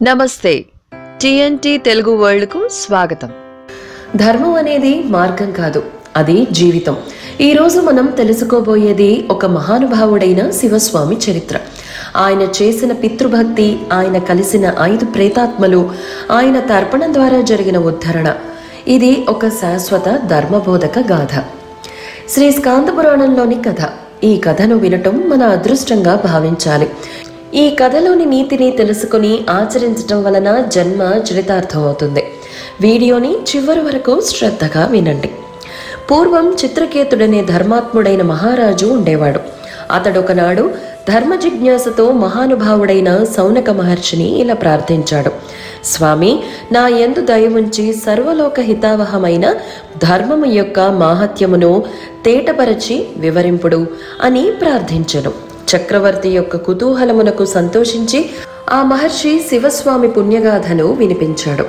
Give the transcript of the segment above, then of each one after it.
నమస్తే TNT Telugu world కు స్వాగతం. ధర్మం అనేది మార్గం కాదు, అది జీవితం. ఈ రోజు మనం తెలుసుకోబోయేది ఒక మహానుభావుడైన శివస్వామి చరిత్ర. ఆయన చేసిన పితృభక్తి, ఆయన కలిసిన 5 ప్రేతాత్మలు, ఆయన తర్పణం ద్వారా జరిగిన ఉద్ధరణ, ఇది ఒక శాశ్వత ధర్మబోధక గాథ. శ్రీ స్కాంద పురాణంలోని కథ. ఈ కథను వినటం మన అదృష్టంగా భావించాలి. ఈ కథలోని నీతిని తెలుసుకుని ఆచరించటం వలన జన్మ చరితార్థం అవుతుంది. వీడియోని చివరి వరకు శ్రద్ధగా వినండి. పూర్వం చిత్రకేతుడనే ధర్మాత్ముడైన మహారాజు ఉండేవాడు. అతడొకనాడు ధర్మ జిజ్ఞాసతో మహానుభావుడైన సౌనక మహర్షిని ఇలా ప్రార్థించాడు. స్వామి, నా యందు దయ ఉంచి సర్వలోక హితావహమైన ధర్మము యొక్క మాహత్యమును తేటపరచి వివరింపుడు అని ప్రార్థించెను. చక్రవర్తి యొక్క కుతూహలమునకు సంతోషించి ఆ మహర్షి శివస్వామి పుణ్యగాథను వినిపించాడు.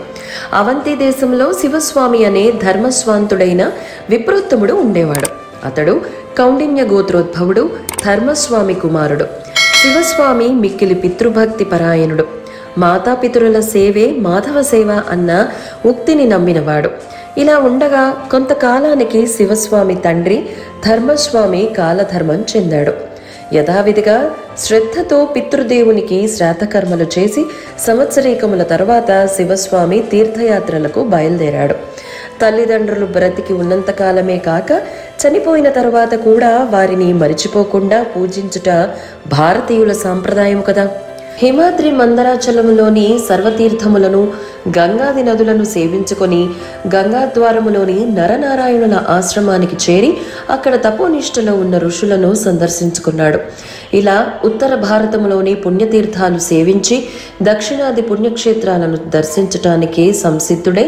అవంతి దేశంలో శివస్వామి అనే ధర్మస్వాంతుడైన విప్రోత్తముడు ఉండేవాడు. అతడు కౌండిన్య గోత్రోద్భవుడు, ధర్మస్వామి కుమారుడు. శివస్వామి మిక్కిలి పితృభక్తి పరాయణుడు. మాతాపితరుల సేవే మాధవ సేవ అన్న ఉక్తిని నమ్మినవాడు. ఇలా ఉండగా కొంతకాలానికి శివస్వామి తండ్రి ధర్మస్వామి కాలధర్మం చెందాడు. యథావిధిగా శ్రద్ధతో పితృదేవునికి శ్రాద్ధకర్మలు చేసి సంవత్సరీకముల తర్వాత శివస్వామి తీర్థయాత్రలకు బయలుదేరాడు. తల్లిదండ్రులు బ్రతికి ఉన్నంతకాలమే కాక చనిపోయిన తర్వాత కూడా వారిని మరిచిపోకుండా పూజించుట భారతీయుల సాంప్రదాయం కదా. హిమాద్రి మందరాచలములోని సర్వతీర్థములను, గంగాది నదులను సేవించుకొని గంగాద్వారములోని నరనారాయణుల ఆశ్రమానికి చేరి అక్కడ తపోనిష్టలో ఉన్న ఋషులను సందర్శించుకున్నాడు. ఇలా ఉత్తర భారతంలోని పుణ్యతీర్థాలు సేవించి దక్షిణాది పుణ్యక్షేత్రాలను దర్శించటానికి సంసిద్ధుడై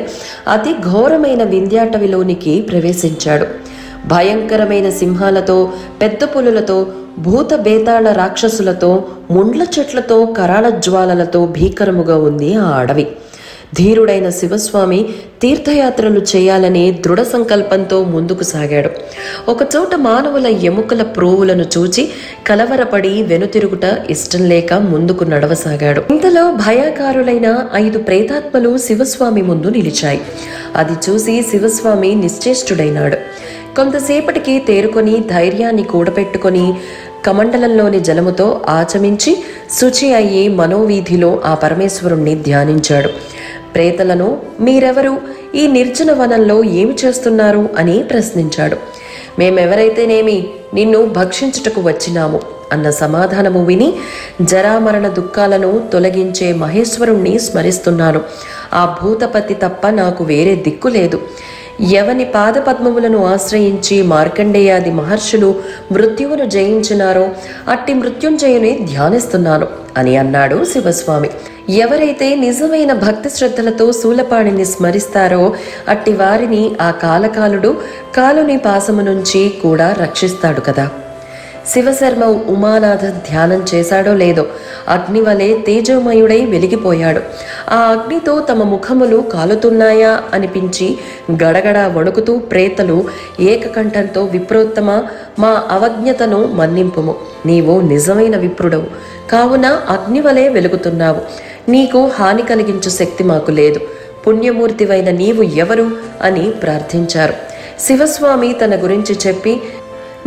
అతి ఘోరమైన వింధ్యాటవిలోనికి ప్రవేశించాడు. భయంకరమైన సింహాలతో, పెద్ద పులులతో, భూత బేతాళ రాక్షసులతో, ముండ్ల చెట్లతో, కరాళ జ్వాలలతో భీకరముగా ఉంది ఆ అడవి. ధీరుడైన శివస్వామి తీర్థయాత్రలు చేయాలని దృఢ సంకల్పంతో ముందుకు సాగాడు. ఒకచోట మానవుల ఎముకల ప్రోవులను చూచి కలవరపడి వెనుతిరుగుట ఇష్టం లేక ముందుకు నడవసాగాడు. ఇంతలో భయాకారులైన 5 ప్రేతాత్మలు శివస్వామి ముందు నిలిచాయి. అది చూసి శివస్వామి నిశ్చేష్టుడైనాడు. కొంతసేపటికి తేరుకొని ధైర్యాన్ని కూడపెట్టుకొని కమండలంలోని జలముతో ఆచమించి శుచి అయ్యి మనోవీధిలో ఆ పరమేశ్వరుణ్ణి ధ్యానించాడు. ప్రేతలను, మీరెవరు, ఈ నిర్జన వనంలో ఏమి చేస్తున్నారు అని ప్రశ్నించాడు. మేమెవరైతేనేమి, నిన్ను భక్షించుటకు వచ్చినాము అన్న సమాధానము విని జరామరణ దుఃఖాలను తొలగించే మహేశ్వరుణ్ణి స్మరిస్తున్నాను. ఆ భూతపతి తప్ప నాకు వేరే దిక్కు లేదు. ఎవని పాదపద్మములను ఆశ్రయించి మార్కండేయాది మహర్షులు మృత్యువును జయించినారో అట్టి మృత్యుంజయుని ధ్యానిస్తున్నాను అని అన్నాడు శివస్వామి. ఎవరైతే నిజమైన భక్తి శ్రద్ధలతో శూలపాణిని స్మరిస్తారో అట్టి వారిని ఆ కాలకాలుడు కాలుని పాసము నుంచి కూడా రక్షిస్తాడు కదా. శివశర్మ ఉమానాథ ధ్యానం చేశాడో లేదో అగ్నివలే తేజోమయుడై వెలిగిపోయాడు. ఆ అగ్నితో తమ ముఖములు కాలుతున్నాయా అనిపించి గడగడ వణుకుతూ ప్రేతలు ఏకకంఠంతో, విప్రోత్తమ, మా అవజ్ఞతను మన్నింపుము. నీవు నిజమైన విప్రుడవు కావున అగ్నివలే వెలుగుతున్నావు. నీకు హాని కలిగించు శక్తి మాకు లేదు. పుణ్యమూర్తివైన నీవు ఎవరు అని ప్రార్థించారు. శివస్వామి తన గురించి చెప్పి,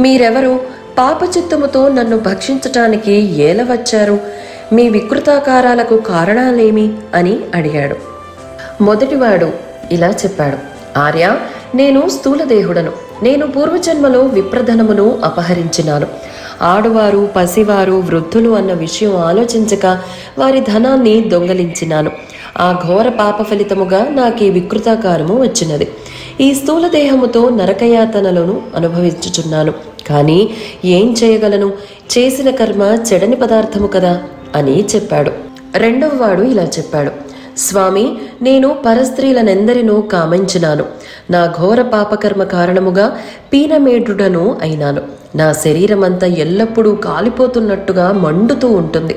మీరెవరు, పాపచిత్తముతో నన్ను భక్షించటానికి ఏల వచ్చారు, మీ వికృతాకారాలకు కారణాలేమి అని అడిగాడు. మొదటివాడు ఇలా చెప్పాడు. ఆర్య, నేను స్థూలదేహుడను. నేను పూర్వజన్మలో విప్రధనమును అపహరించినాను. ఆడువారు, పసివారు, వృద్ధులు అన్న విషయం ఆలోచించక వారి ధనాన్ని దొంగలించినాను. ఆ ఘోర పాప ఫలితముగా నాకు ఈ వికృతాకారము వచ్చినది. ఈ స్థూల దేహముతో నరకయాతనలను అనుభవించుచున్నాను. కానీ ఏం చేయగలను, చేసిన కర్మ చెడని పదార్థము కదా అని చెప్పాడు. రెండవ వాడు ఇలా చెప్పాడు. స్వామి, నేను పరస్త్రీలనెందరినో కామించినాను. నా ఘోర పాపకర్మ కారణముగా పీనమేఢుడను అయినాను. నా శరీరమంతా ఎల్లప్పుడూ కాలిపోతున్నట్టుగా మండుతూ ఉంటుంది.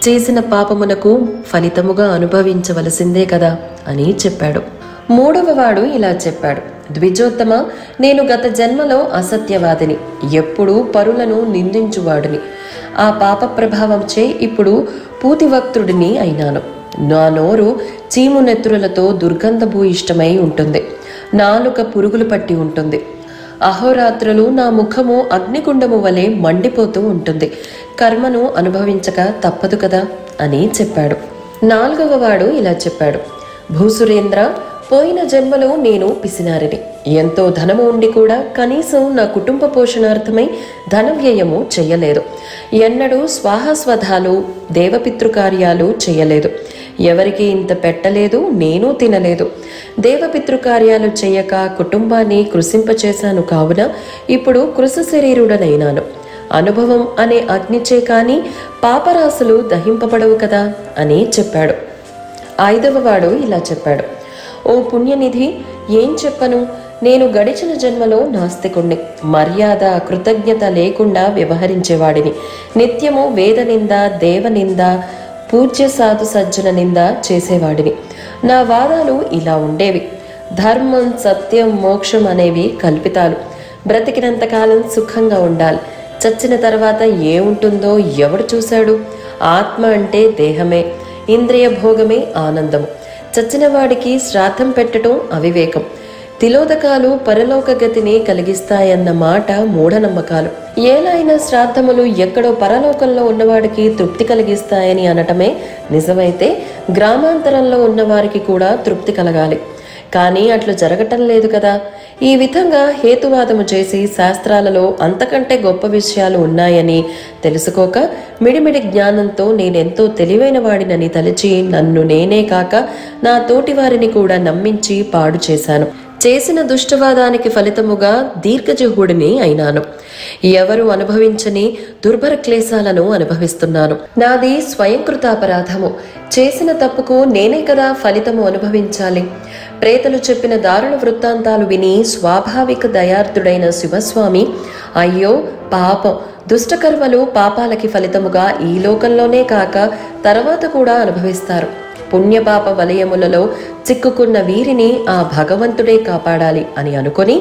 చేసిన పాపమునకు ఫలితముగా అనుభవించవలసిందే కదా అని చెప్పాడు. మూడవ వాడు ఇలా చెప్పాడు. ద్విజోత్తమ, నేను గత జన్మలో అసత్యవాదిని, ఎప్పుడూ పరులను నిందించువాడిని. ఆ పాప ప్రభావంచే ఇప్పుడు పూతివక్తుడిని అయినాను. నా నోరు చీము నెత్తురులతో దుర్గంధభూయిష్టమై ఉంటుంది. నాలుక పురుగులు పట్టి ఉంటుంది. అహోరాత్రులు నా ముఖము అగ్నిగుండము వలె మండిపోతూ ఉంటుంది. కర్మను అనుభవించక తప్పదు కదా అని చెప్పాడు. 4వ వాడు ఇలా చెప్పాడు, భూసురేంద్ర, పోయిన జన్మలో నేను పిసినారిని. ఎంతో ధనము ఉండి కూడా కనీసం నా కుటుంబ పోషణార్థమై ధన వ్యయము చెయ్యలేదు. ఎన్నడూ స్వాహాస్వధాలు దేవపితృకార్యాలు చెయ్యలేదు. ఎవరికి ఇంత పెట్టలేదు, నేను తినలేదు. దేవపితృకార్యాలు చెయ్యక కుటుంబాన్ని కృశింపచేశాను. కావున ఇప్పుడు కృశ శరీరుడనైనాను. అనుభవం అనే అగ్నిచే కానీ పాపరాశులు దహింపబడవు కదా అని చెప్పాడు. 5వ వాడు ఇలా చెప్పాడు, ఓ పుణ్యనిధి, ఏం చెప్పను? నేను గడిచిన జన్మలో నాస్తికుణ్ణి. మర్యాద కృతజ్ఞత లేకుండా వ్యవహరించేవాడిని. నిత్యము వేదనింద, దేవనింద, పూజ్య సాధు సజ్జన నింద చేసేవాడిని. నా వాదాలు ఇలా ఉండేవి. ధర్మం, సత్యం, మోక్షం అనేవి కల్పితాలు. బ్రతికినంతకాలం సుఖంగా ఉండాలి. చచ్చిన తర్వాత ఏముంటుందో ఎవడు చూశాడు? ఆత్మ అంటే దేహమే, ఇంద్రియ భోగమే ఆనందము. చచ్చిన వాడికి శ్రాద్ధం పెట్టడం అవివేకం. తిలోదకాలు పరలోక గతిని కలిగిస్తాయన్న మాట మూఢనమ్మకాలు. ఏలైనా శ్రాద్ధములు ఎక్కడో పరలోకంలో ఉన్నవాడికి తృప్తి కలిగిస్తాయని అనటమే నిజమైతే గ్రామాంతరంలో ఉన్నవారికి కూడా తృప్తి కలగాలి. కానీ అట్లు జరగటం లేదు కదా. ఈ విధంగా హేతువాదము చేసి శాస్త్రాలలో అంతకంటే గొప్ప విషయాలు ఉన్నాయని తెలుసుకోక మిడిమిడి జ్ఞానంతో నేనెంతో తెలివైన వాడినని తలచి నన్ను నేనే కాక నా తోటి వారిని కూడా నమ్మించి పాడు చేశాను. చేసిన దుష్టవాదానికి ఫలితముగా దీర్ఘజహుడిని అయినాను. ఎవరు అనుభవించని దుర్భర క్లేశాలను అనుభవిస్తున్నాను. నాది స్వయంకృతాపరాధము. చేసిన తప్పుకు నేనే కదా ఫలితము అనుభవించాలి. ప్రేతలు చెప్పిన దారుణ వృత్తాంతాలు విని స్వాభావిక దయార్థుడైన శివస్వామి, అయ్యో పాపం, దుష్టకర్మలు పాపాలకి ఫలితముగా ఈ లోకంలోనే కాక తర్వాత కూడా అనుభవిస్తారు. పుణ్యపాప వలయములలో చిక్కుకున్న వీరిని ఆ భగవంతుడే కాపాడాలి అని అనుకొని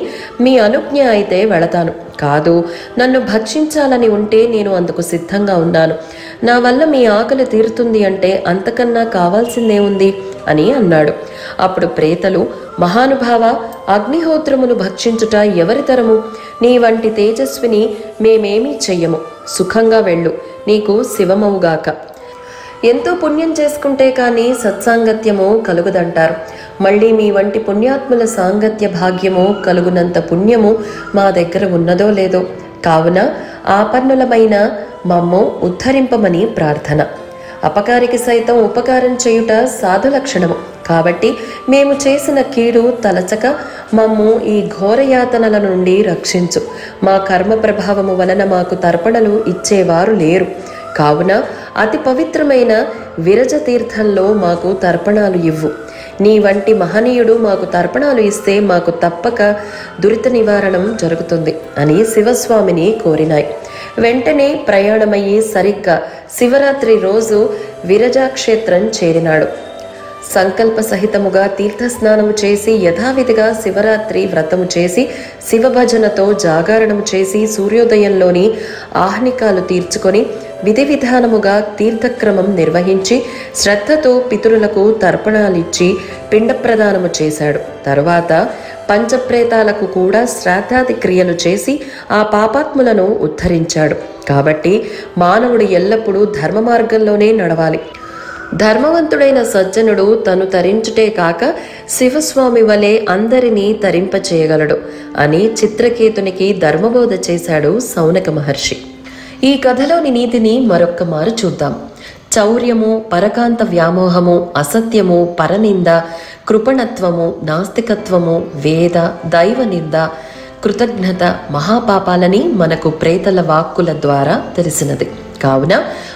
మీ అనుజ్ఞ అయితే వెళతాను. కాదు, నన్ను భక్షించాలని ఉంటే నేను అందుకు సిద్ధంగా ఉన్నాను. నా వల్ల మీ ఆకలి తీరుతుంది అంటే అంతకన్నా కావాల్సిందే ఉంది అని అన్నాడు. అప్పుడు ప్రేతలు, మహానుభావ, అగ్నిహోత్రమును భక్షించుట ఎవరి తరము? నీ వంటి తేజస్విని మేమేమీ చెయ్యము. సుఖంగా వెళ్ళు, నీకు శివమవుగాక. ఎంతో పుణ్యం చేసుకుంటే కానీ సత్సాంగత్యము కలుగుదంటారు. మళ్ళీ మీ వంటి పుణ్యాత్ముల సాంగత్య భాగ్యము కలుగునంత పుణ్యము మా దగ్గర ఉన్నదో లేదో. కావున ఆపన్నులమైన మమ్ము ఉద్ధరింపమని ప్రార్థన. అపకారికి సైతం ఉపకారం చేయుట సాధు లక్షణము. కాబట్టి మేము చేసిన కీడు తలచక మమ్ము ఈ ఘోరయాతనల నుండి రక్షించు. మా కర్మ ప్రభావము వలన మాకు తర్పణలు ఇచ్చేవారు లేరు. కావున అతి పవిత్రమైన విరజ తీర్థంలో మాకు తర్పణాలు ఇవ్వు. నీ వంటి మహనీయుడు మాకు తర్పణాలు ఇస్తే మాకు తప్పక దురిత నివారణం జరుగుతుంది అని శివస్వామిని కోరినాయి. వెంటనే ప్రయాణమయ్యి సరిగ్గా శివరాత్రి రోజు విరజాక్షేత్రం చేరినాడు. సంకల్ప సహితముగా తీర్థస్నానము చేసి యథావిధిగా శివరాత్రి వ్రతము చేసి శివభజనతో జాగరణము చేసి సూర్యోదయంలోని ఆహ్నికాలు తీర్చుకొని విధి విధానముగా తీర్థక్రమం నిర్వహించి శ్రద్ధతో పితరులకు తర్పణాలిచ్చి పిండ ప్రదానము చేశాడు. తరువాత పంచప్రేతాలకు కూడా శ్రాద్ధాది క్రియలు చేసి ఆ పాపాత్ములను ఉద్ధరించాడు. కాబట్టి మానవుడు ఎల్లప్పుడూ ధర్మ మార్గంలోనే నడవాలి. ధర్మవంతుడైన సజ్జనుడు తను తరించుటే కాక శివస్వామి వలె అందరినీ తరింపచేయగలడు అని చిత్రకేతునికి ధర్మబోధ చేశాడు సౌనక మహర్షి. ఈ కథలోని నీతిని మరొక్క మారు చూద్దాం. చౌర్యము, పరకాంత వ్యామోహము, అసత్యము, పరనింద, కృపణత్వము, నాస్తికత్వము, వేద, దైవ నింద, కృతజ్ఞత మహాపాపాలని మనకు ప్రేతల వాక్కుల ద్వారా తెలిసినది. కావున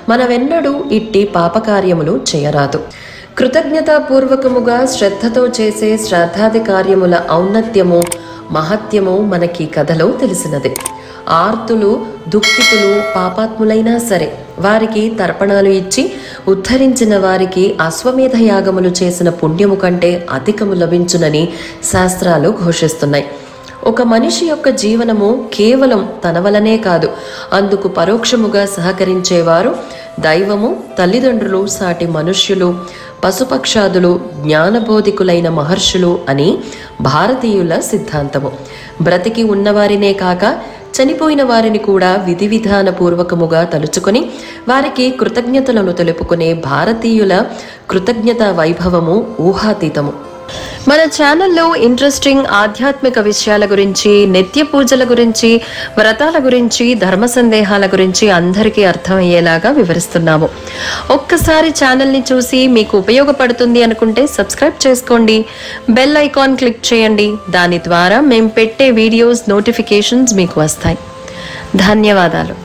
మనమెన్నడూ ఇట్టి పాపకార్యములు చేయరాదు. కృతజ్ఞతాపూర్వకముగా శ్రద్ధతో చేసే శ్రాద్ధాది కార్యముల ఔన్నత్యము, మహత్యము మనకి కథలో తెలిసినది. ఆర్తులు, దుఃఖితులు, పాపాత్ములైనా సరే వారికి తర్పణాలు ఇచ్చి ఉద్ధరించిన వారికి అశ్వమేధ యాగములు చేసిన పుణ్యము కంటే అధికము లభించునని శాస్త్రాలు ఘోషిస్తున్నాయి. ఒక మనిషి యొక్క జీవనము కేవలం తన వలనే కాదు, అందుకు పరోక్షముగా సహకరించేవారు దైవము, తల్లిదండ్రులు, సాటి మనుష్యులు, పశుపక్షాదులు జ్ఞానబోధికులైన మహర్షులు అని భారతీయుల సిద్ధాంతము. బ్రతికి ఉన్నవారినే కాక చనిపోయిన వారిని కూడా విధి విధాన పూర్వకముగా తలుచుకొని వారికి కృతజ్ఞతలను తెలుపుకునే భారతీయుల కృతజ్ఞతా వైభవము ఊహాతీతము. మన ఛానల్లో ఇంట్రెస్టింగ్ ఆధ్యాత్మిక విషయాల గురించి, నిత్య పూజల గురించి, వ్రతాల గురించి, ధర్మ సందేహాల గురించి అందరికీ అర్థమయ్యేలాగా వివరిస్తున్నాము. ఒక్కసారి ఛానల్ని చూసి మీకు ఉపయోగపడుతుంది అనుకుంటే సబ్స్క్రైబ్ చేసుకోండి, బెల్ ఐకాన్ క్లిక్ చేయండి. దాని ద్వారా మేము పెట్టే వీడియోస్ నోటిఫికేషన్స్ మీకు వస్తాయి. ధన్యవాదాలు.